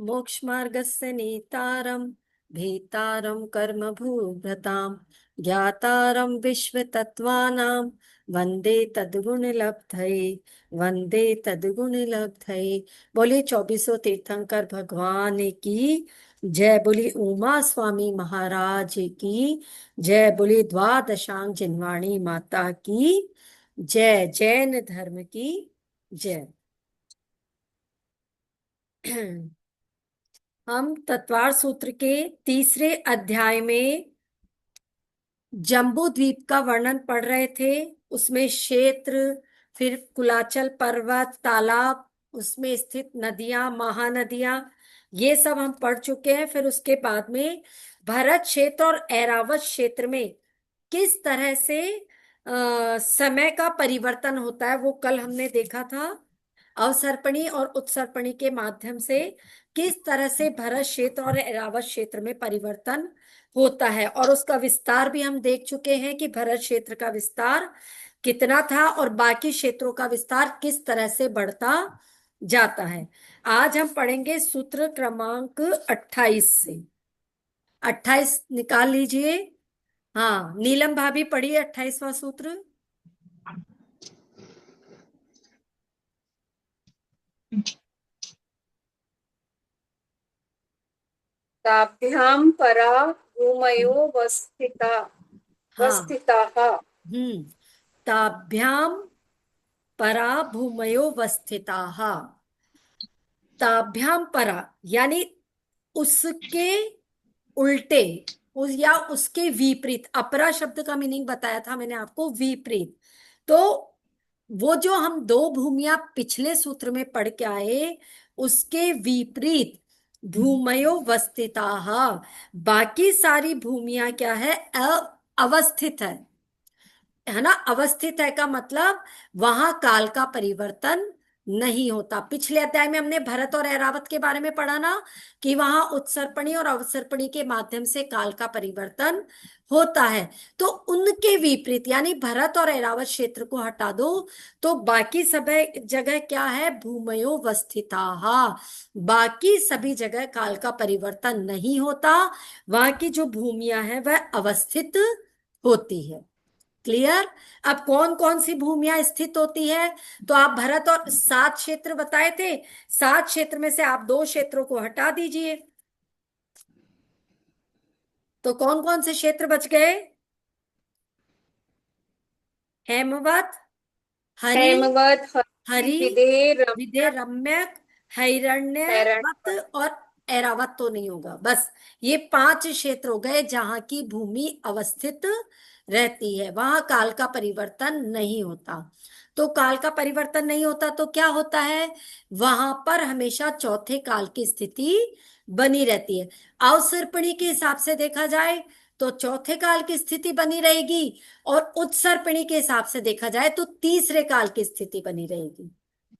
मोक्षमार्गस्य नेतारं भेतारं कर्मभूभृतां ज्ञातारं विश्वतत्त्वानां वंदे तद्गुणलब्धये वंदे तद्गुणलब्धये। बोले चौबीसों तीर्थंकर भगवान की जय। बोली उमा स्वामी महाराज की जय। बोली द्वादशांग जिनवाणी माता की जय। जैन धर्म की जय। हम तत्वार सूत्र के तीसरे अध्याय में जम्बू द्वीप का वर्णन पढ़ रहे थे। उसमें क्षेत्र, फिर कुलाचल पर्वत, तालाब, उसमें स्थित नदियां, महानदियां, ये सब हम पढ़ चुके हैं। फिर उसके बाद में भरत क्षेत्र और ऐरावत क्षेत्र में किस तरह से समय का परिवर्तन होता है वो कल हमने देखा था। अवसर्पणी और उत्सर्पणी के माध्यम से किस तरह से भरत क्षेत्र और ऐरावत क्षेत्र में परिवर्तन होता है, और उसका विस्तार भी हम देख चुके हैं कि भरत क्षेत्र का विस्तार कितना था और बाकी क्षेत्रों का विस्तार किस तरह से बढ़ता जाता है। आज हम पढ़ेंगे सूत्र क्रमांक 28 से। 28 निकाल लीजिए। हाँ, नीलम भाभी पढ़िए 28वां सूत्र। ताभ्यां परा भूमयो हाँ। वस्थिताः। ताभ्यां परा भूमयो वस्थिताः। ताभ्याम परा यानी उसके उल्टे, या उसके विपरीत। अपरा शब्द का मीनिंग बताया था मैंने आपको, विपरीत। तो वो जो हम दो भूमियां पिछले सूत्र में पढ़ के आए, उसके विपरीत भूमयो वस्थिताः। बाकी सारी भूमियां क्या है? अवस्थित है ना। अवस्थित है का मतलब वहां काल का परिवर्तन नहीं होता। पिछले अध्याय में हमने भरत और ऐरावत के बारे में पढ़ा ना, कि वहां उत्सर्पणी और अवसर्पणी के माध्यम से काल का परिवर्तन होता है। तो उनके विपरीत यानी भरत और ऐरावत क्षेत्र को हटा दो तो बाकी सब जगह क्या है? भूमयो वस्थिताः। बाकी सभी जगह काल का परिवर्तन नहीं होता। वहां की जो भूमियां हैं वह अवस्थित होती है। क्लियर? अब कौन कौन सी भूमियां स्थित होती है? तो आप भरत और 7 क्षेत्र बताए थे, 7 क्षेत्र में से आप 2 क्षेत्रों को हटा दीजिए, तो कौन कौन से क्षेत्र बच गए? हेमवत, हरि, हेमवत, हरि, हरि, विदेह, विदे, रम्य, रम्यक, हिरण्यवत हैरण्यवत। और ऐरावत तो नहीं होगा। बस ये 5 क्षेत्र हो गए जहां की भूमि अवस्थित रहती है, वहां काल का परिवर्तन नहीं होता। तो काल का परिवर्तन नहीं होता तो क्या होता है? वहां पर हमेशा चौथे काल की स्थिति बनी रहती है। अवसर्पणी के हिसाब से देखा जाए तो चौथे काल की स्थिति बनी रहेगी, और उत्सर्पणी के हिसाब से देखा जाए तो तीसरे काल की स्थिति बनी रहेगी।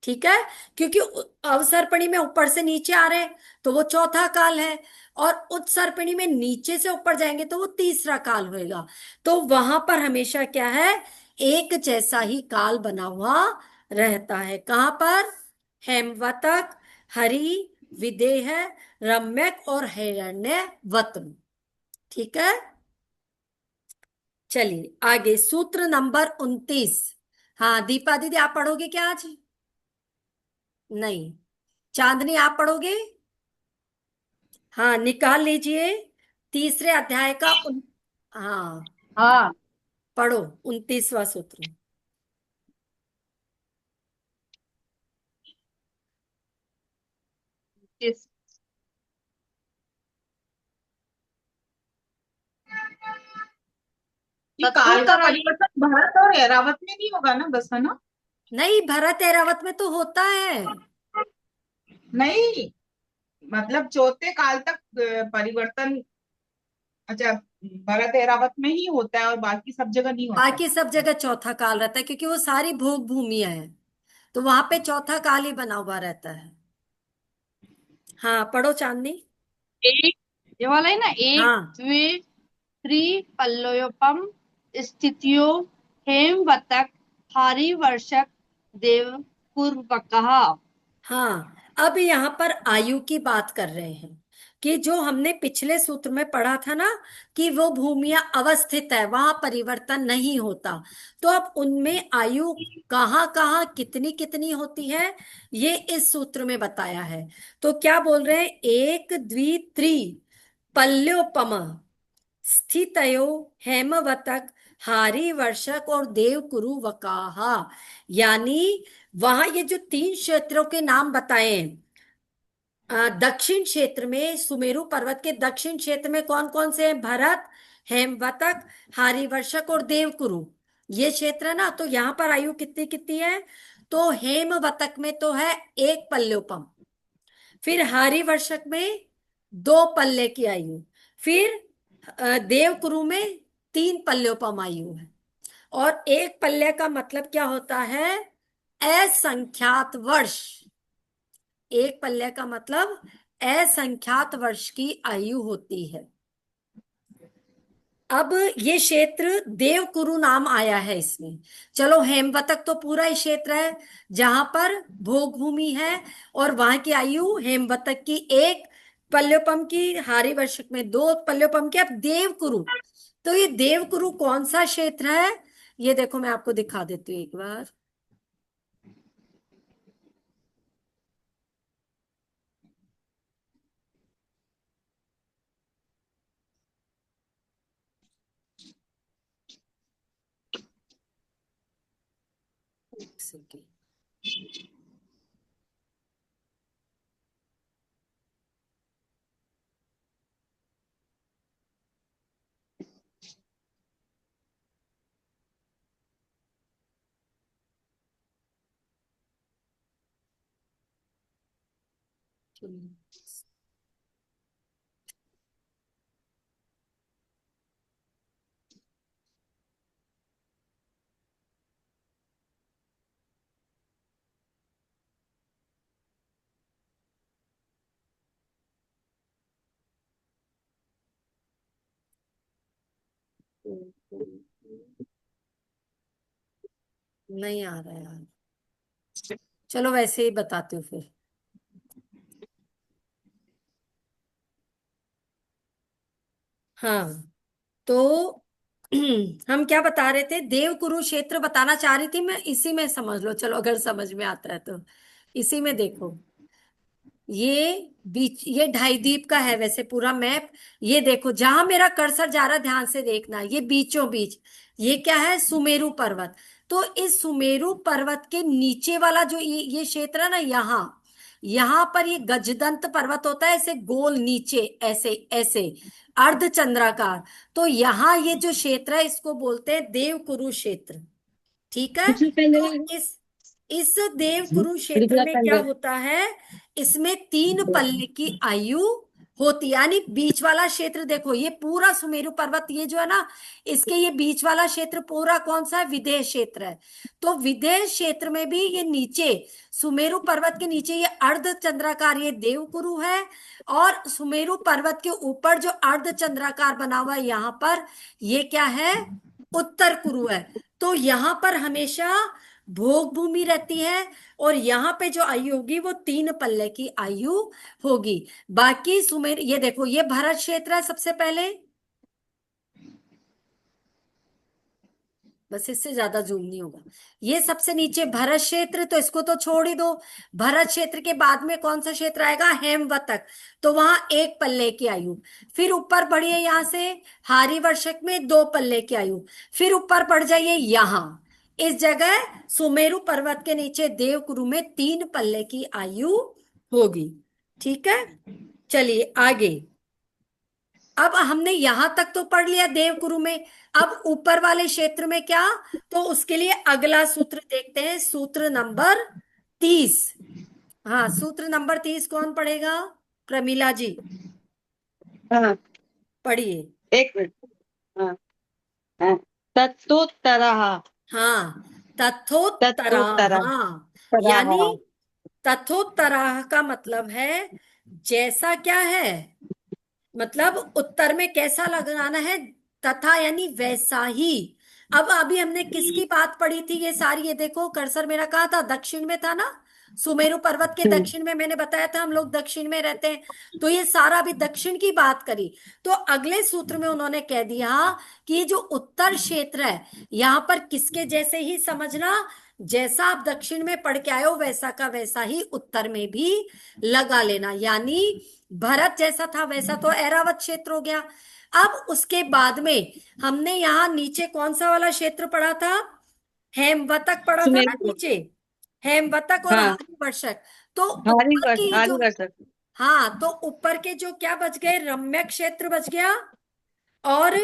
ठीक है? क्योंकि अवसर्पणी में ऊपर से नीचे आ रहे हैं तो वो चौथा काल है, और उत्सर्पणी में नीचे से ऊपर जाएंगे तो वो तीसरा काल होएगा। तो वहां पर हमेशा क्या है? एक जैसा ही काल बना हुआ रहता है। कहां पर? हेमवतक, हरि, विदेह, रम्यक और हिरण्यवत में। ठीक है? चलिए आगे सूत्र नंबर 29। हाँ दीपा दीदी आप पढ़ोगे क्या आज? नहीं। चांदनी आप पढ़ोगे? हाँ निकाल लीजिए तीसरे अध्याय का हाँ हाँ। पढ़ो 29वां सूत्र। इस ये काल का परिवर्तन भरत और ऐरावत में नहीं होगा ना, बस, है ना? नहीं, भरत ऐरावत में तो होता है। नहीं, मतलब चौथे काल तक परिवर्तन। अच्छा, भरत ऐरावत में ही होता है और बाकी सब जगह नहीं होता है। बाकी सब जगह चौथा काल रहता है क्योंकि वो सारी भोग भूमियां हैं, तो वहां पे चौथा काल ही बना हुआ रहता है। हाँ पढ़ो चांदनी। एक, ये वाला है ना, एक हाँ द्वे त्रि पल्लयोपम स्थितियो हेमवतक हरिवर्षक देव पूर्वकः। हाँ, अब यहाँ पर आयु की बात कर रहे हैं कि जो हमने पिछले सूत्र में पढ़ा था ना कि वो भूमियां अवस्थित है, वहां परिवर्तन नहीं होता। तो अब उनमें आयु कहाँ कहाँ कितनी कितनी होती है, ये इस सूत्र में बताया है। तो क्या बोल रहे हैं, एक द्वि त्रि पल्योपम स्थितयो हेमवतक हारी वर्षक और देवकुरु वकाहा। यानी वहां ये जो तीन क्षेत्रों के नाम बताए हैं, दक्षिण क्षेत्र में सुमेरु पर्वत के दक्षिण क्षेत्र में कौन कौन से हैं, भरत, हेमवतक, हारीवर्षक और देवकुरु, ये क्षेत्र है ना। तो यहां पर आयु कितनी कितनी है, तो हेमवतक में तो है एक पल्योपम, फिर हारीवर्षक में दो पल्ले की आयु, फिर देवकुरु में तीन पल्योपम आयु है। और एक पल्ले का मतलब क्या होता है, असंख्यात वर्ष। एक पल्ले का मतलब असंख्यात वर्ष की आयु होती है। अब ये क्षेत्र देवकुरु नाम आया है इसमें। चलो हेमवतक तो पूरा ही क्षेत्र है जहां पर भोग भूमि है, और वहां की आयु हेमवतक की एक पल्योपम की, हारी वर्षक में दो पल्योपम की। अब देवकुरु, तो ये देवकुरु कौन सा क्षेत्र है, ये देखो मैं आपको दिखा देती हूँ एक बार। एक सेकेंड। नहीं आ रहा है यार, चलो वैसे ही बताती हूँ फिर। हाँ, तो हम क्या बता रहे थे, देव कुरुक्षेत्र बताना चाह रही थी मैं, इसी में समझ लो, चलो अगर समझ में आता है तो। इसी में देखो, ये बीच, ये ढाई द्वीप का है वैसे पूरा मैप। ये देखो जहां मेरा कर्सर जा रहा है, ध्यान से देखना, ये बीचों बीच ये क्या है, सुमेरु पर्वत। तो इस सुमेरु पर्वत के नीचे वाला जो ये क्षेत्र है ना, यहाँ यहाँ पर ये गजदंत पर्वत होता है, ऐसे गोल नीचे, ऐसे ऐसे अर्धचंद्राकार। तो यहाँ ये जो क्षेत्र है इसको बोलते हैं देवकुरु क्षेत्र। ठीक है। तो इस देव कुरुक्षेत्र में क्या होता है, इसमें तीन पल्ले की आयु होती है। यानी बीच वाला क्षेत्र देखो, ये पूरा सुमेरु पर्वत ये जो है ना, इसके ये बीच वाला क्षेत्र पूरा कौन सा है, विदेह क्षेत्र है। तो विदेह क्षेत्र में भी ये नीचे सुमेरु पर्वत के नीचे ये अर्ध चंद्राकार ये देवकुरु है, और सुमेरु पर्वत के ऊपर जो अर्ध चंद्राकार बना हुआ है यहाँ पर, ये क्या है, उत्तर कुरु है। तो यहाँ पर हमेशा भोग भूमि रहती है, और यहाँ पे जो आयु होगी वो तीन पल्ले की आयु होगी। बाकी सुमेर, ये देखो ये भरत क्षेत्र है सबसे पहले, बस इससे ज्यादा जूम नहीं होगा। ये सबसे नीचे भरत क्षेत्र, तो इसको तो छोड़ ही दो। भरत क्षेत्र के बाद में कौन सा क्षेत्र आएगा, हेमवतक, तो वहां एक पल्ले की आयु। फिर ऊपर बढ़िए यहां से, हारी वर्षक में दो पल्ले की आयु। फिर ऊपर बढ़ जाइए यहां, इस जगह सुमेरु पर्वत के नीचे देवकुरु में तीन पल्ले की आयु होगी। ठीक है, चलिए आगे। अब हमने यहां तक तो पढ़ लिया देवकुरु में। अब ऊपर वाले क्षेत्र में क्या, तो उसके लिए अगला सूत्र देखते हैं, सूत्र नंबर 30। हाँ, सूत्र नंबर 30 कौन पढ़ेगा, प्रमीला जी हाँ, पढ़िए। एक मिनट। हाँ, हाँ। तत्तोत्तरः। हाँ, तथोत्तरा। तत्तोत्तरः। हाँ, तरः। यानी तथोत्तरा का मतलब है जैसा क्या है, मतलब उत्तर में कैसा लगाना है, तथा यानी वैसा ही। अब अभी हमने किसकी बात पढ़ी थी, ये सारी, ये देखो कर्सर मेरा कहाँ था, दक्षिण में था ना, सुमेरु पर्वत के दक्षिण में, मैंने बताया था हम लोग दक्षिण में रहते हैं, तो ये सारा भी दक्षिण की बात करी। तो अगले सूत्र में उन्होंने कह दिया कि ये जो उत्तर क्षेत्र है, यहां पर किसके जैसे ही समझना, जैसा आप दक्षिण में पढ़ के आए हो वैसा का वैसा ही उत्तर में भी लगा लेना। यानी भरत जैसा था वैसा तो ऐरावत क्षेत्र हो गया। अब उसके बाद में हमने यहाँ नीचे कौन सा वाला क्षेत्र पढ़ा था, हेमवतक पढ़ा था ना सुमेरु। नीचे, हेमवतक और हाँ, हारिवर्षक। तो ऊपर के ये जो, हरिवर्षक। हाँ, तो ऊपर के जो क्या बच गए, रम्य क्षेत्र बच गया और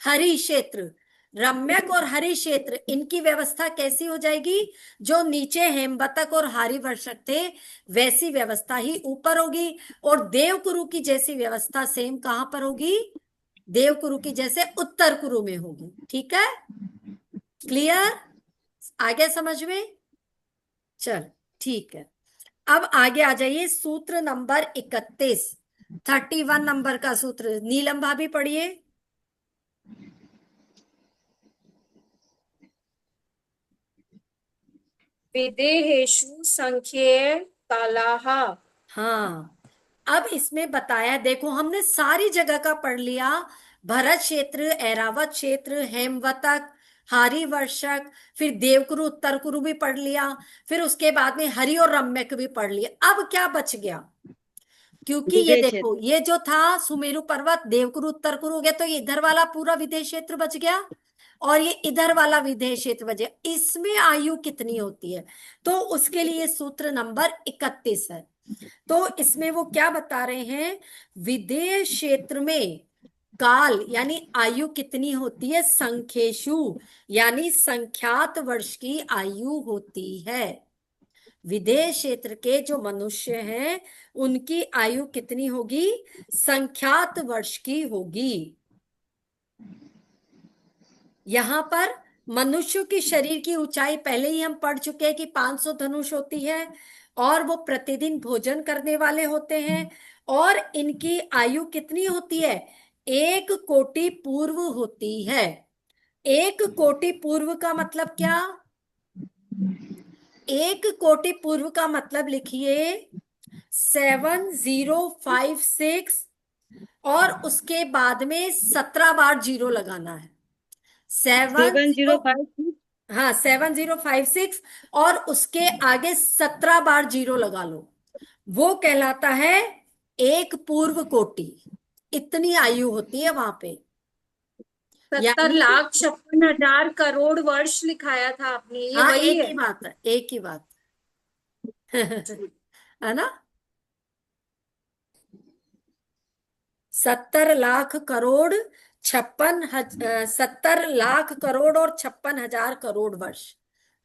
हरि क्षेत्र। रम्यक और हरि क्षेत्र, इनकी व्यवस्था कैसी हो जाएगी, जो नीचे हेमवतक और हारिवर्षक थे वैसी व्यवस्था ही ऊपर होगी। और देवकुरु की जैसी व्यवस्था सेम कहां पर होगी, देवकुरु की जैसे उत्तर कुरु में होगी। ठीक है, क्लियर, आ गया समझ में। चल ठीक है, अब आगे आ जाइए, सूत्र नंबर 31, 31 नंबर का सूत्र, नीलम भाभी पढ़िए। विदेहेषु संख्ये कालाः। हाँ, अब इसमें बताया, देखो हमने सारी जगह का पढ़ लिया, भरत क्षेत्र, ऐरावत क्षेत्र, हेमवतक, हारिवर्षक, फिर देवकुरु उत्तर कुरु भी पढ़ लिया, फिर उसके बाद में हरि और रम्यक भी पढ़ लिया। अब क्या बच गया, क्योंकि ये विदेह देखो क्षेत्र। ये जो था सुमेरु पर्वत, देवकुरु उत्तर कुरु हो गया, तो ये इधर वाला पूरा विदेह क्षेत्र बच गया और ये इधर वाला विदेह क्षेत्र बच गया। इसमें आयु कितनी होती है, तो उसके लिए सूत्र नंबर 31 है। तो इसमें वो क्या बता रहे हैं, विदेह क्षेत्र में काल यानी आयु कितनी होती है, संख्येषु यानी संख्यात वर्ष की आयु होती है। विदेह क्षेत्र के जो मनुष्य हैं उनकी आयु कितनी होगी, संख्यात वर्ष की होगी। यहां पर मनुष्य की शरीर की ऊंचाई पहले ही हम पढ़ चुके हैं कि 500 धनुष होती है, और वो प्रतिदिन भोजन करने वाले होते हैं, और इनकी आयु कितनी होती है, 1 कोटि पूर्व होती है। 1 कोटि पूर्व का मतलब क्या, 1 कोटि पूर्व का मतलब लिखिए 7056, और उसके बाद में 17 बार जीरो लगाना है, 70, 7056। हाँ 7056, और उसके आगे 17 बार जीरो लगा लो, वो कहलाता है 1 पूर्व कोटि। इतनी आयु होती है वहां पे। 70,56,000 करोड़ वर्ष लिखाया था आपने, ये हाँ वही एक है। ही बात है, एक ही बात है ना, 70 लाख करोड़ 70 लाख करोड़ और 56,000 करोड़ वर्ष।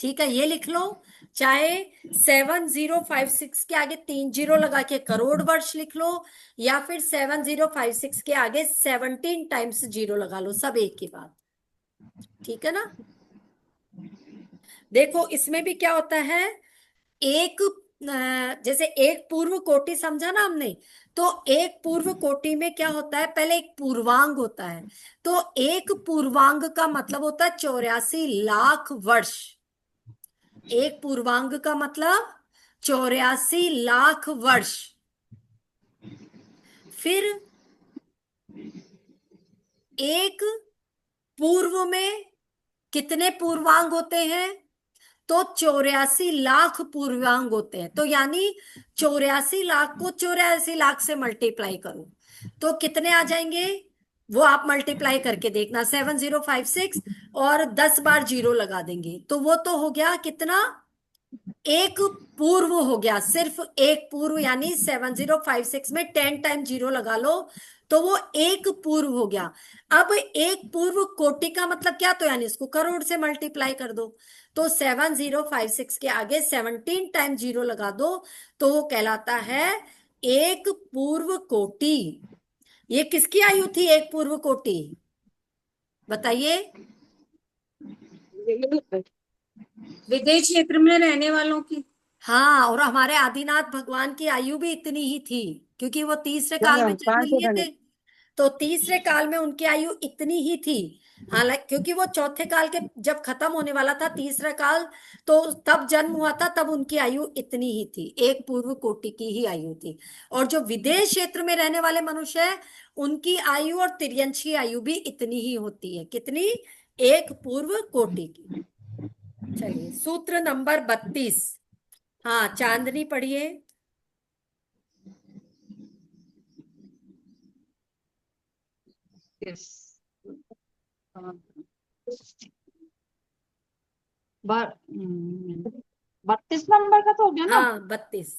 ठीक है, ये लिख लो, चाहे 7056 के आगे 3 जीरो लगा के करोड़ वर्ष लिख लो, या फिर 7056 के आगे 17 टाइम्स जीरो लगा लो, सब एक ही बात। ठीक है ना, देखो इसमें भी क्या होता है, एक जैसे 1 पूर्व कोटि समझा ना हमने, तो 1 पूर्व कोटि में क्या होता है, पहले एक पूर्वांग होता है, तो 1 पूर्वांग का मतलब होता है 84 लाख वर्ष। 1 पूर्वांग का मतलब 84 लाख वर्ष। फिर एक पूर्व में कितने पूर्वांग होते हैं, तो 84 लाख पूर्वांग होते हैं। तो यानी 84 लाख को 84 लाख से मल्टीप्लाई करो तो कितने आ जाएंगे, वो आप मल्टीप्लाई करके देखना, 7056 और 10 बार जीरो लगा देंगे, तो वो तो हो गया कितना, 1 पूर्व हो गया, सिर्फ 1 पूर्व, यानी 7056 में 10 टाइम जीरो लगा लो तो वो 1 पूर्व हो गया। अब 1 पूर्व कोटि का मतलब क्या, तो यानी इसको करोड़ से मल्टीप्लाई कर दो, तो 7056 के आगे 17 टाइम जीरो लगा दो, तो वो कहलाता है 1 पूर्व कोटि। ये किसकी आयु थी 1 पूर्व कोटि, बताइए। विदेह क्षेत्र में रहने वालों की। हाँ, और हमारे आदिनाथ भगवान की आयु भी इतनी ही थी, क्योंकि वो तीसरे काल में जन्म 500 लिए धनुष। थे, तो तीसरे काल में उनकी आयु इतनी ही थी। हालांकि क्योंकि वो चौथे काल के जब खत्म होने वाला था तीसरा काल, तो तब जन्म हुआ था, तब उनकी आयु इतनी ही थी, एक पूर्व कोटि की ही आयु थी। और जो विदेश क्षेत्र में रहने वाले मनुष्य है, उनकी आयु और तिर्यंशी आयु भी इतनी ही होती है। कितनी? एक पूर्व कोटि की। चलिए सूत्र नंबर 32। हाँ चांदनी पढ़िए। Yes. 32 नंबर का तो हो गया ना। हाँ 32।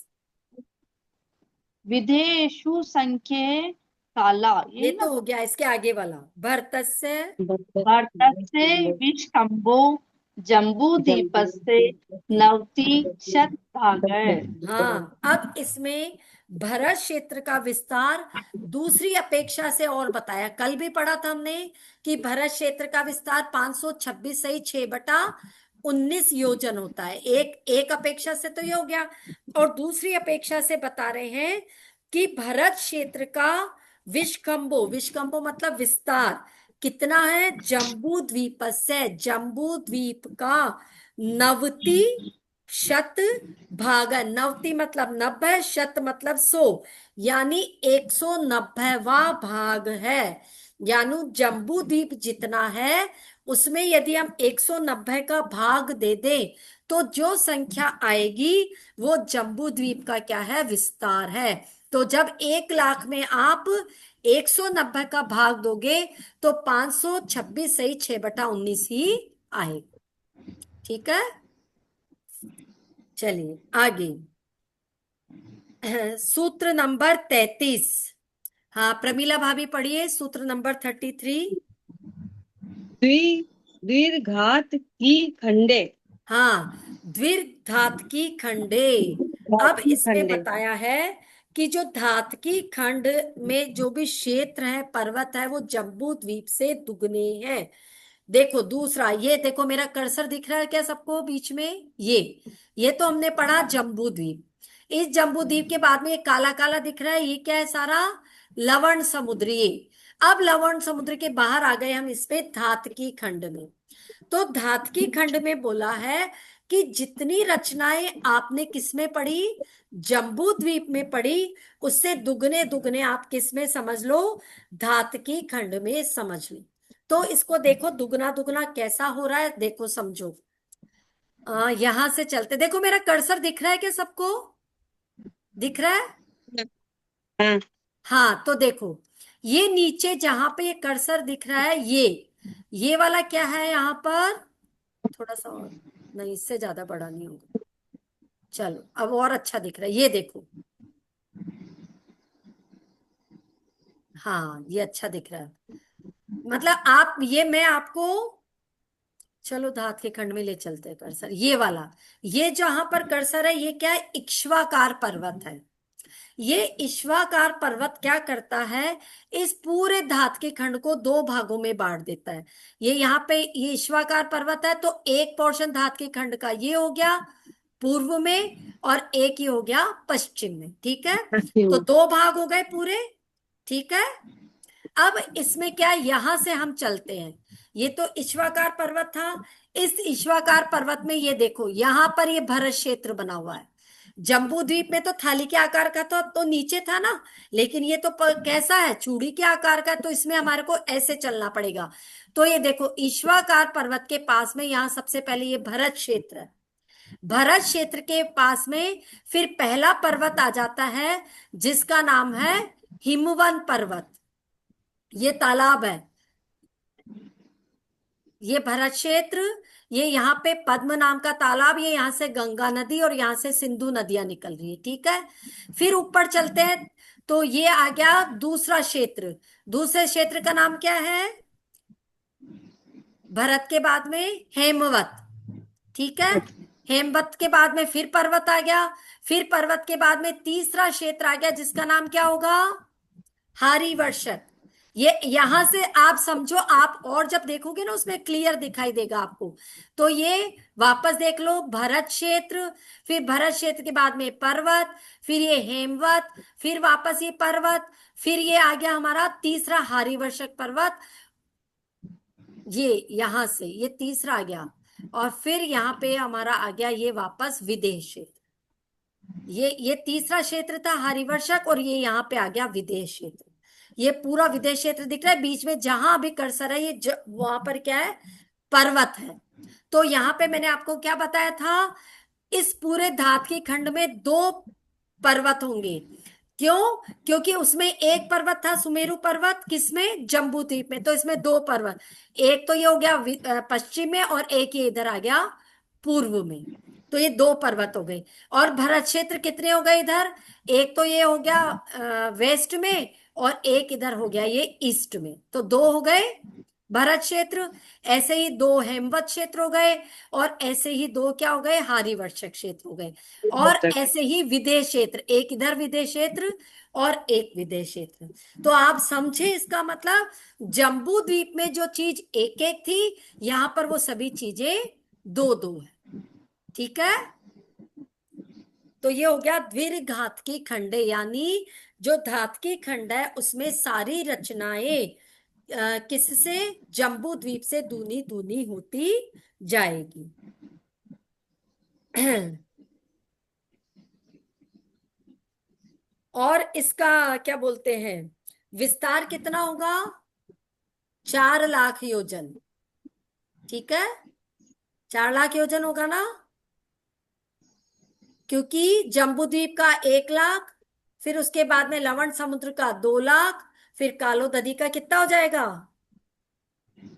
विदेशु संख्ये काला, ये ये तो ना। हो गया, इसके आगे वाला भरतस्य। भारतस्य विष्कम्भो जम्बूद्वीपस्य नवति शतभागः। हाँ अब इसमें भरत क्षेत्र का विस्तार दूसरी अपेक्षा से और बताया। कल भी पढ़ा था हमने कि भरत क्षेत्र का विस्तार 526 सही 6/19 योजन होता है। एक एक अपेक्षा से तो ये हो गया, और दूसरी अपेक्षा से बता रहे हैं कि भरत क्षेत्र का विष्कम्भो, विष्कम्भो मतलब विस्तार कितना है, जम्बू द्वीप से, जम्बू द्वीप का 90 शत भाग, 90 मतलब 90, शत मतलब 100, यानी 190वां भाग है। यानी जम्बू द्वीप जितना है उसमें यदि हम 190 का भाग दे दें तो जो संख्या आएगी वो जम्बू द्वीप का क्या है, विस्तार है। तो जब 1 लाख में आप 190 का भाग दोगे तो 526 सही 6/19 ही आएगा। ठीक है, चलिए आगे। सूत्र नंबर 33। हाँ प्रमीला भाभी पढ़िए सूत्र नंबर 33। द्विघात की खंडे। हाँ द्विघात की खंडे। अब घात की इसमें खंडे। बताया है कि जो धातकी खंड में जो भी क्षेत्र है, पर्वत है, वो जम्बू द्वीप से दुगने हैं। देखो दूसरा, ये देखो मेरा कर्सर दिख रहा है क्या सबको बीच में? ये तो हमने पढ़ा जम्बू द्वीप। इस जम्बू द्वीप के बाद में ये काला काला दिख रहा है, ये क्या है सारा? लवण समुद्र। ये अब लवण समुद्र के बाहर आ गए हम इस पे धातकी खंड में। तो धातकी खंड में बोला है कि जितनी रचनाएं आपने किसमें पढ़ी, जम्बू द्वीप में पढ़ी, उससे दुगने दुगने आप किसमें समझ लो, धातकी खंड में समझ लो। तो इसको देखो दुगना दुगना कैसा हो रहा है, देखो समझो। यहां से चलते, देखो मेरा कर्सर दिख रहा है क्या सबको? दिख रहा है? हाँ हाँ तो देखो, ये नीचे जहां पे ये कर्सर दिख रहा है, ये वाला क्या है यहाँ पर? थोड़ा सा और, नहीं इससे ज्यादा बड़ा नहीं होगा। चलो अब और अच्छा दिख रहा है, ये देखो। हाँ ये अच्छा दिख रहा है। मतलब आप ये, मैं आपको, चलो धात के खंड में ले चलते हैं कर्सर। ये वाला, ये जहां पर कर्सर है, ये क्या है? इक्ष्वाकार पर्वत है। ये इक्ष्वाकार पर्वत क्या करता है, इस पूरे धात के खंड को दो भागों में बांट देता है। ये यहाँ पे ये इक्ष्वाकार पर्वत है, तो एक पोर्शन धात के खंड का ये हो गया पूर्व में, और एक ही हो गया पश्चिम में। ठीक है, तो दो भाग हो गए पूरे। ठीक है, अब इसमें क्या, यहां से हम चलते हैं। ये तो इक्ष्वाकार पर्वत था, इस इक्ष्वाकार पर्वत में ये देखो यहां पर ये भरत क्षेत्र बना हुआ है। जम्बू द्वीप में तो थाली के आकार का था, तो नीचे था ना, लेकिन ये तो कैसा है, चूड़ी के आकार का, तो इसमें हमारे को ऐसे चलना पड़ेगा। तो ये देखो इक्ष्वाकार पर्वत के पास में यहां सबसे पहले ये भरत क्षेत्र है। भरत क्षेत्र के पास में फिर पहला पर्वत आ जाता है जिसका नाम है हिमवन पर्वत। ये तालाब है, ये भरत क्षेत्र, ये यहाँ पे पद्म नाम का तालाब, ये यहाँ से गंगा नदी और यहाँ से सिंधु नदियां निकल रही है। ठीक है, फिर ऊपर चलते हैं, तो ये आ गया दूसरा क्षेत्र। दूसरे क्षेत्र का नाम क्या है? भरत के बाद में हेमवत। ठीक है, हेमवत के बाद में फिर पर्वत आ गया, फिर पर्वत के बाद में तीसरा क्षेत्र आ गया जिसका नाम क्या होगा? हारीवर्षक। ये यहां से आप समझो, आप और जब देखोगे ना उसमें क्लियर दिखाई देगा आपको। तो ये वापस देख लो, भरत क्षेत्र, फिर भरत क्षेत्र के बाद में पर्वत, फिर ये हेमवत, फिर वापस ये पर्वत, फिर ये आ गया हमारा तीसरा हारीवर्षक पर्वत, ये यहां से ये तीसरा आ गया, और फिर यहाँ पे हमारा आ गया ये वापस विदेश क्षेत्र। ये तीसरा क्षेत्र था हरिवर्षक, और ये यहाँ पे आ गया विदेश क्षेत्र। ये पूरा विदेश क्षेत्र दिख रहा है, बीच में जहां अभी कर्सर है ये वहां पर क्या है, पर्वत है। तो यहाँ पे मैंने आपको क्या बताया था, इस पूरे धात के खंड में दो पर्वत होंगे। क्यों? क्योंकि उसमें एक पर्वत था सुमेरु पर्वत, किसमें, जम्बू द्वीप में, तो इसमें दो पर्वत, एक तो ये हो गया पश्चिम में, और एक ये इधर आ गया पूर्व में। तो ये दो पर्वत हो गए। और भरत क्षेत्र कितने हो गए इधर, एक तो ये हो गया वेस्ट में, और एक इधर हो गया ये ईस्ट में, तो दो हो गए भरत क्षेत्र। ऐसे ही दो हेमवत क्षेत्र हो गए, और ऐसे ही दो क्या हो गए, हारीवर्षक क्षेत्र हो गए। और ऐसे ही विदेश क्षेत्र, एक इधर विदेश क्षेत्र और एक विदेश क्षेत्र। तो आप समझे इसका मतलब, जम्बू द्वीप में जो चीज एक एक थी, यहां पर वो सभी चीजें दो दो है। ठीक है, तो ये हो गया द्विघातकी खंड, यानी जो धातकी खंड है उसमें सारी रचनाएं किससे, जम्बू द्वीप से दूनी दूनी होती जाएगी। और इसका क्या बोलते हैं, विस्तार कितना होगा, 4 लाख योजन। ठीक है, 4 लाख योजन होगा ना, क्योंकि जम्बूद्वीप का 1 लाख, फिर उसके बाद में लवण समुद्र का 2 लाख, फिर कालो नदी का कितना हो जाएगा,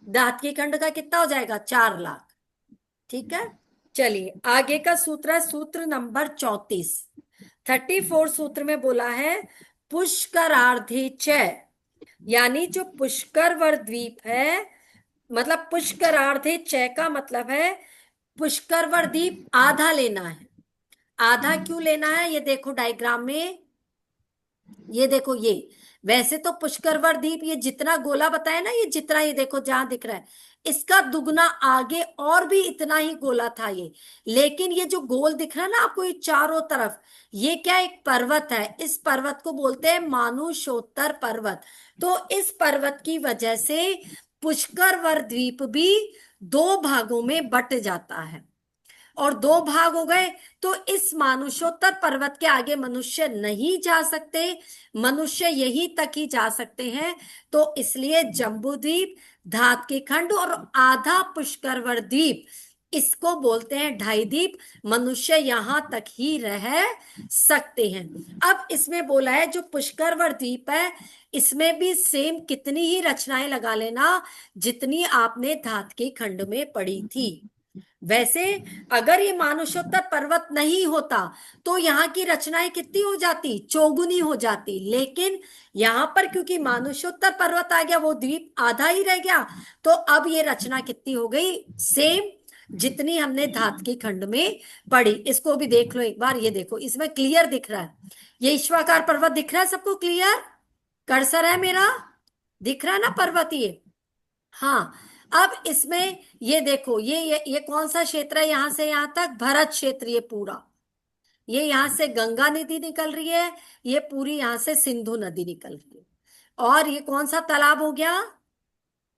दातकी खंड का कितना हो जाएगा, 4 लाख। ठीक है, चलिए आगे का सूत्र है सूत्र नंबर 34। 34 सूत्र में बोला है पुष्करार्धे च, यानी जो पुष्कर द्वीप है, मतलब पुष्करार्धे च का मतलब है पुष्कर द्वीप आधा लेना है। आधा क्यों लेना है, ये देखो डायग्राम में, ये देखो ये, वैसे तो पुष्कर द्वीप ये जितना गोला बताया ना, ये जितना, ये देखो जहां दिख रहा है, इसका दुगना आगे और भी इतना ही गोला था ये। लेकिन ये जो गोल दिख रहा है ना आपको, ये चारों तरफ, ये क्या, एक पर्वत है। इस पर्वत को बोलते हैं मानुषोत्तर पर्वत। तो इस पर्वत की वजह से पुष्कर द्वीप भी दो भागों में बट जाता है, और दो भाग हो गए। तो इस मानुषोत्तर पर्वत के आगे मनुष्य नहीं जा सकते, मनुष्य यहीं तक ही जा सकते हैं। तो इसलिए जम्बूद्वीप, धातकी खंड और आधा पुष्कर द्वीप, इसको बोलते हैं ढाई द्वीप, मनुष्य यहां तक ही रह सकते हैं। अब इसमें बोला है जो पुष्कर द्वीप है, इसमें भी सेम कितनी ही रचनाएं लगा लेना जितनी आपने धातकी खंड में पढ़ी थी। वैसे अगर ये मानुषोत्तर पर्वत नहीं होता तो यहाँ की रचनाएं कितनी हो जाती, चौगुनी हो जाती। लेकिन यहाँ पर क्योंकि मानुषोत्तर पर्वत आ गया, वो द्वीप आधा ही रह गया, तो अब ये रचना कितनी हो गई, सेम जितनी हमने धातकी खंड में पढ़ी। इसको भी देख लो एक बार, ये देखो इसमें क्लियर दिख रहा है, ये ईश्वाकार पर्वत दिख रहा है सबको, क्लियर कर्सर है मेरा, दिख रहा है ना पर्वत ये। हाँ, अब इसमें ये देखो, ये कौन सा क्षेत्र है, यहां से यहां तक भरत क्षेत्र, ये पूरा, ये यहां से गंगा नदी निकल रही है, ये पूरी यहां से सिंधु नदी निकल रही है। और ये कौन सा तालाब हो गया,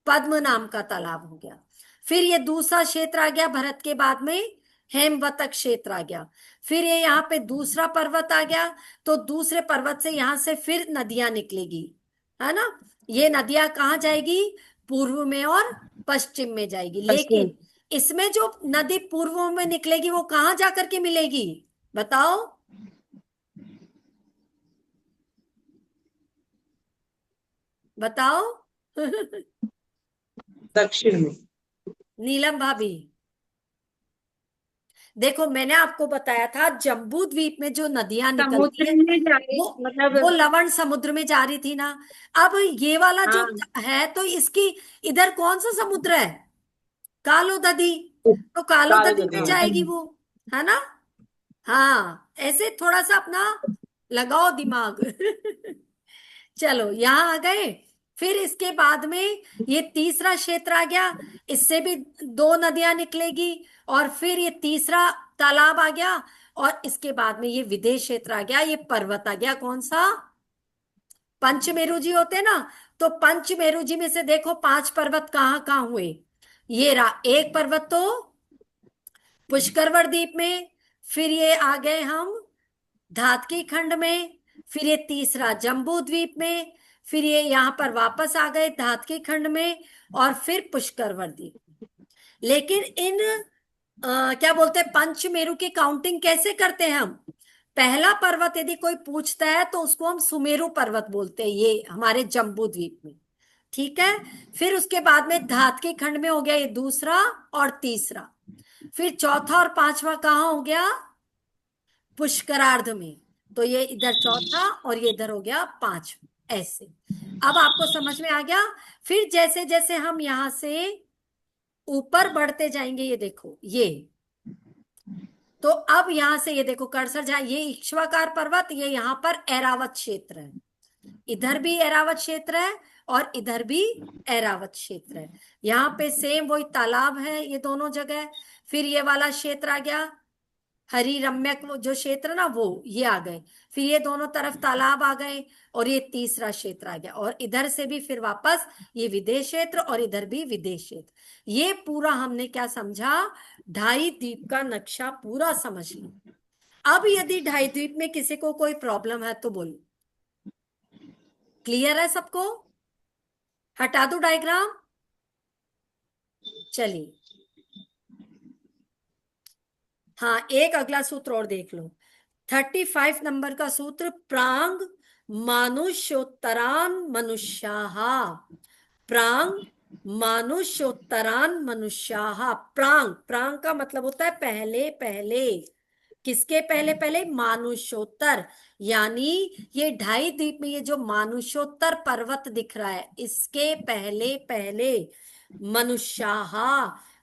पद्म नाम का तालाब हो गया। फिर ये दूसरा क्षेत्र आ गया भरत के बाद में, हेमवतक क्षेत्र आ गया। फिर ये यहाँ पे दूसरा पर्वत आ गया, तो दूसरे पर्वत से यहां से फिर नदियां निकलेगी, है ना। ये नदियां कहाँ जाएगी, पूर्व में और पश्चिम में जाएगी। लेकिन इसमें जो नदी पूर्व में निकलेगी वो कहाँ जाकर के मिलेगी, बताओ। बताओ। दक्षिण में। नीलम भाभी, देखो मैंने आपको बताया था जम्बू द्वीप में जो नदियां निकलती समुद्र है में जा रही, वो मतलब लवण समुद्र में जा रही थी ना। अब ये वाला जो हाँ, है, तो इसकी इधर कौन सा समुद्र है, कालो नदी, तो कालो काली नदी में नदी में। जाएगी वो, है ना। हाँ, ऐसे थोड़ा सा अपना लगाओ दिमाग। चलो यहां आ गए। फिर इसके बाद में ये तीसरा क्षेत्र आ गया, इससे भी दो नदियां निकलेगी, और फिर ये तीसरा तालाब आ गया, और इसके बाद में ये विदेश क्षेत्र आ गया, ये पर्वत आ गया। कौन सा? पंचमेरु जी होते ना, तो पंचमेरु जी में से देखो 5 पर्वत कहाँ कहाँ हुए। ये रहा एक पर्वत तो पुष्करवड़ द्वीप में, फिर ये आ गए हम धातकी खंड में, फिर ये तीसरा जम्बू द्वीप में, फिर ये यहां पर वापस आ गए धातकी खंड में, और फिर पुष्करवड़ द्वीप। लेकिन इन क्या बोलते हैं, पंचमेरु की काउंटिंग कैसे करते हैं हम? पहला पर्वत यदि कोई पूछता है तो उसको हम सुमेरु पर्वत बोलते हैं, ये हमारे जम्बू द्वीप में। ठीक है, फिर उसके बाद में धातकी खंड में हो गया ये दूसरा और तीसरा, फिर चौथा और पांचवा कहाँ हो गया? पुष्करार्ध में। तो ये इधर चौथा और ये इधर हो गया पांचवा, ऐसे। अब आपको समझ में आ गया? फिर जैसे जैसे हम यहां से ऊपर बढ़ते जाएंगे, ये देखो ये, तो अब यहां से ये देखो कर्सर जहां, ये इक्ष्वाकार पर्वत, ये यहां पर ऐरावत क्षेत्र है, इधर भी ऐरावत क्षेत्र है और इधर भी ऐरावत क्षेत्र है। यहाँ पे सेम वही तालाब है ये दोनों जगह। फिर ये वाला क्षेत्र आ गया हरी रम्यक, वो जो क्षेत्र ना वो ये आ गए, फिर ये दोनों तरफ तालाब आ गए, और ये तीसरा क्षेत्र आ गया, और इधर से भी फिर वापस ये विदेश क्षेत्र और इधर भी विदेश क्षेत्र। ये पूरा हमने क्या समझा? ढाई द्वीप का नक्शा पूरा समझ लिया। अब यदि ढाई द्वीप में किसी को कोई प्रॉब्लम है तो बोलो। क्लियर है सबको? हटा दो डायग्राम? चलिए, हाँ, एक अगला सूत्र और देख लो। 35 नंबर का सूत्र, प्रांग मानुष्योत्तरान मनुष्याः। प्रांग मानुष्योत्तरान मनुष्याः। प्रांग, प्रांग का मतलब होता है पहले पहले। किसके पहले पहले? मानुष्योत्तर, यानी ये ढाई द्वीप में ये जो मानुष्योत्तर पर्वत दिख रहा है, इसके पहले पहले मनुष्याः,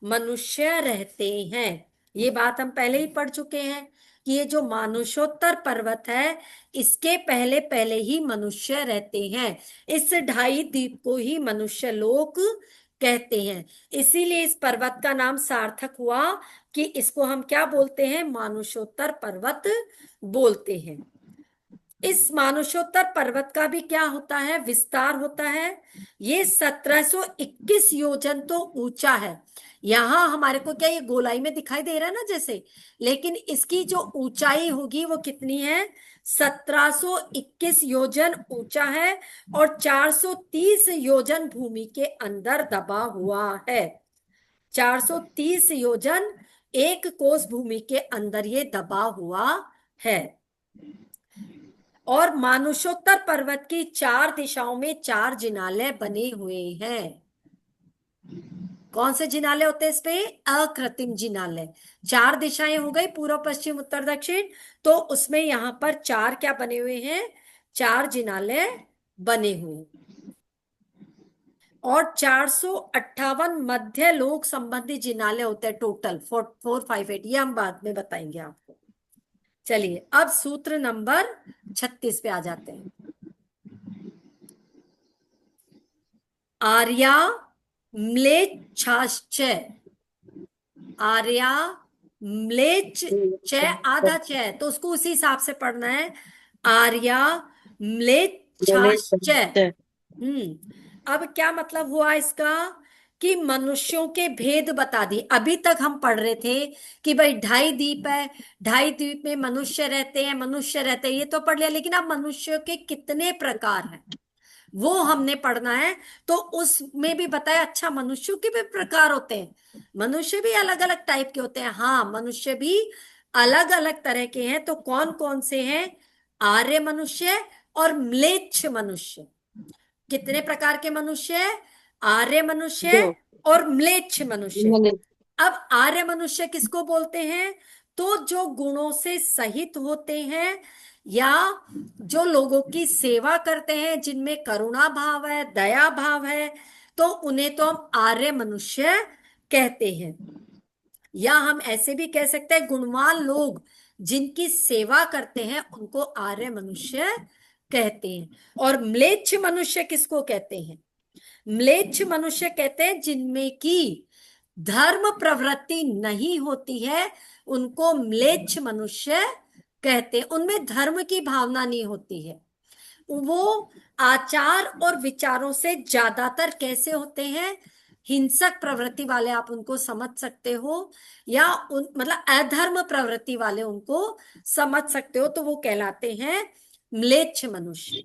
मनुष्य रहते हैं। ये बात हम पहले ही पढ़ चुके हैं कि ये जो मानुष्योत्तर पर्वत है, इसके पहले पहले ही मनुष्य रहते हैं। इस ढाई द्वीप को ही मनुष्य लोक कहते हैं। इसीलिए इस पर्वत का नाम सार्थक हुआ कि इसको हम क्या बोलते हैं? मानुष्योत्तर पर्वत बोलते हैं। इस मानुष्योत्तर पर्वत का भी क्या होता है? विस्तार होता है। ये 1721 योजन तो ऊंचा है। यहां हमारे को क्या ये गोलाई में दिखाई दे रहा है ना जैसे, लेकिन इसकी जो ऊंचाई होगी वो कितनी है? 1721 योजन ऊंचा है, और 430 योजन भूमि के अंदर दबा हुआ है। 430 योजन एक कोस भूमि के अंदर ये दबा हुआ है। और मानुष्योत्तर पर्वत की 4 दिशाओं में 4 जिनालय बने हुए हैं। कौन से जिनालय होते हैं इस पे? अकृत्रिम जिनालय। 4 दिशाएं हो गई, पूर्व पश्चिम उत्तर दक्षिण, तो उसमें यहां पर 4 क्या बने हुए हैं? 4 जिनालय बने हुए हैं। और 458 मध्य लोक संबंधी जिनालय होते हैं टोटल 458। ये हम बाद में बताएंगे आपको। चलिए, अब सूत्र नंबर 36 पे आ जाते हैं। आर्या म्लेच्छाश्च, आर्या म्लेच्छ च आधा च, तो उसको उसी हिसाब से पढ़ना है। आर्या म्लेच्छाश्च। अब क्या मतलब हुआ इसका? कि मनुष्यों के भेद बता दिए। अभी तक हम पढ़ रहे थे कि भाई ढाई द्वीप है, ढाई द्वीप में मनुष्य रहते हैं, मनुष्य रहते हैं, ये तो पढ़ लिया, लेकिन अब मनुष्य के कितने प्रकार हैं वो हमने पढ़ना है। तो उसमें भी बताया, अच्छा मनुष्यों के भी प्रकार होते हैं, मनुष्य भी अलग अलग टाइप के होते हैं। हाँ, मनुष्य भी अलग अलग तरह के हैं। तो कौन कौन से हैं? आर्य मनुष्य और म्लेच्छ मनुष्य। कितने प्रकार के मनुष्य? आर्य मनुष्य और म्लेच्छ मनुष्य। अब आर्य मनुष्य किसको बोलते हैं? तो जो गुणों से सहित होते हैं, या जो लोगों की सेवा करते हैं, जिनमें करुणा भाव है, दया भाव है, तो उन्हें तो हम आर्य मनुष्य कहते हैं। या हम ऐसे भी कह सकते हैं, गुणवान लोग जिनकी सेवा करते हैं उनको आर्य मनुष्य कहते हैं। और म्लेच्छ मनुष्य किसको कहते हैं? म्लेच्छ मनुष्य कहते हैं जिनमें की धर्म प्रवृत्ति नहीं होती है, उनको म्लेच्छ मनुष्य कहते हैं। उनमें धर्म की भावना नहीं होती है। वो आचार और विचारों से ज्यादातर कैसे होते हैं? हिंसक प्रवृत्ति वाले आप उनको समझ सकते हो, या मतलब अधर्म प्रवृत्ति वाले उनको समझ सकते हो, तो वो कहलाते हैं म्लेच्छ मनुष्य।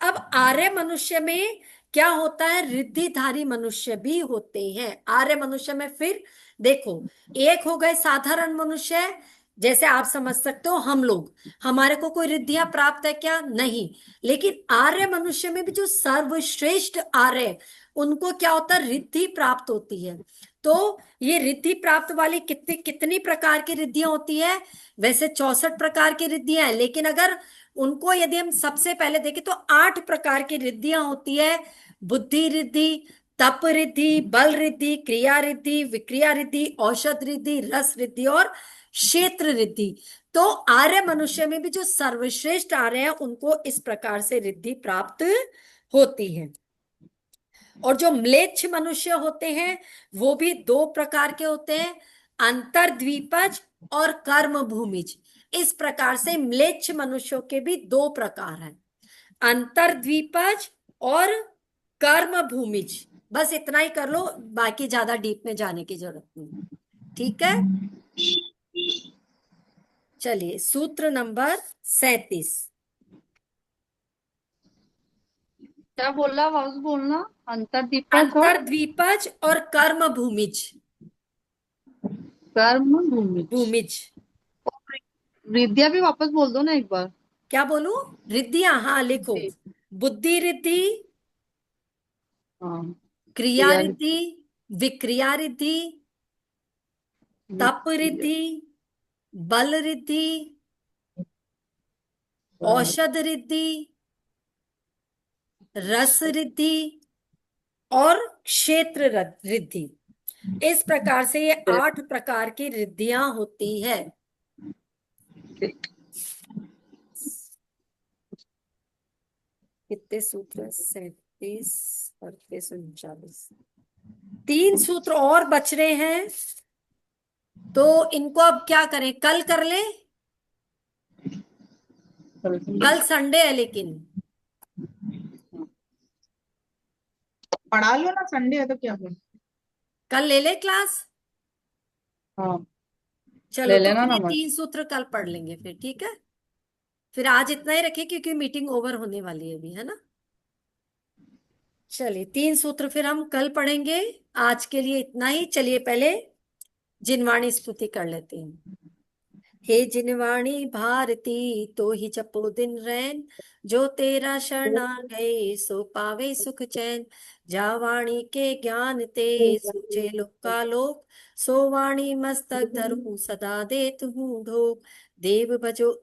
अब आर्य मनुष्य में क्या होता है? रिद्धिधारी मनुष्य भी होते हैं आर्य मनुष्य में। फिर देखो, एक हो गए साधारण मनुष्य, जैसे आप समझ सकते हो हम लोग, हमारे को कोई रिद्धियां प्राप्त है क्या? नहीं। लेकिन आर्य मनुष्य में भी जो सर्वश्रेष्ठ आर्य, उनको क्या होता है? रिद्धि प्राप्त होती है। तो ये रिद्धि प्राप्त वाली कितनी कितनी प्रकार की रिद्धियां होती है? वैसे 64 प्रकार की रिद्धियां हैं, लेकिन अगर उनको यदि हम सबसे पहले देखें तो 8 प्रकार की रिद्धियां होती है। बुद्धि रिद्धि, तप रिद्धि, बल रिद्धि, क्रिया रिद्धि, विक्रिया रिद्धि, औषध रिद्धि, रस रिद्धि और क्षेत्र रिद्धि। तो आर्य मनुष्य में भी जो सर्वश्रेष्ठ आर्य है, उनको इस प्रकार से रिद्धि प्राप्त होती है। और जो म्लेच्छ मनुष्य होते हैं वो भी 2 प्रकार के होते हैं, अंतर्द्वीपज और कर्म भूमिज। इस प्रकार से म्लेच्छ मनुष्यों के भी 2 प्रकार हैं, अंतर्द्वीपज और कर्म भूमिज। बस इतना ही कर लो, बाकी ज्यादा डीप में जाने की जरूरत नहीं। ठीक है, चलिए सूत्र नंबर 37। क्या बोला? वापस बोलना। अंतर्दीपक और अंतर्द्वीपज और कर्म भूमिज। कर्म भूमि। भूमिज विद्या भी वापस बोल दो ना एक बार। क्या बोलूं? रिद्धियां, हाँ लिखो। बुद्धि रिद्धि, हाँ। क्रिया रिद्धि, विक्रिया रिद्धि, तप रिद्धि, बल रिद्धि, औषध रिद्धि, रस रिद्धि और क्षेत्र रिद्धि। इस प्रकार से ये 8 प्रकार की रिद्धियां होती है। कितने सूत्र? 37, 38, 39। 3 सूत्र और बच रहे हैं, तो इनको अब क्या करें? कल कर ले। कल संडे है, लेकिन पढ़ा लो ना, संडे है तो क्या बोल। कल ले ले क्लास। हाँ, चलो ले तो लेना फिर ना ये मत। 3 सूत्र कल पढ़ लेंगे फिर, ठीक है? फिर आज इतना ही रखें क्योंकि मीटिंग ओवर होने वाली है अभी, है ना? चलिए 3 सूत्र फिर हम कल पढ़ेंगे। आज के लिए इतना ही। चलिए पहले जिनवाणी स्तुति कर लेते हैं। हे जिनवाणी भारती, तो ही जपो दिन रैन, जो तेरा शरणा गए सो पावे सुख चैन। जा वाणी के ज्ञान ते सूझे लोका लोक, सो वाणी मस्तक धरूं सदा देत हूँ ढोक। देव भजो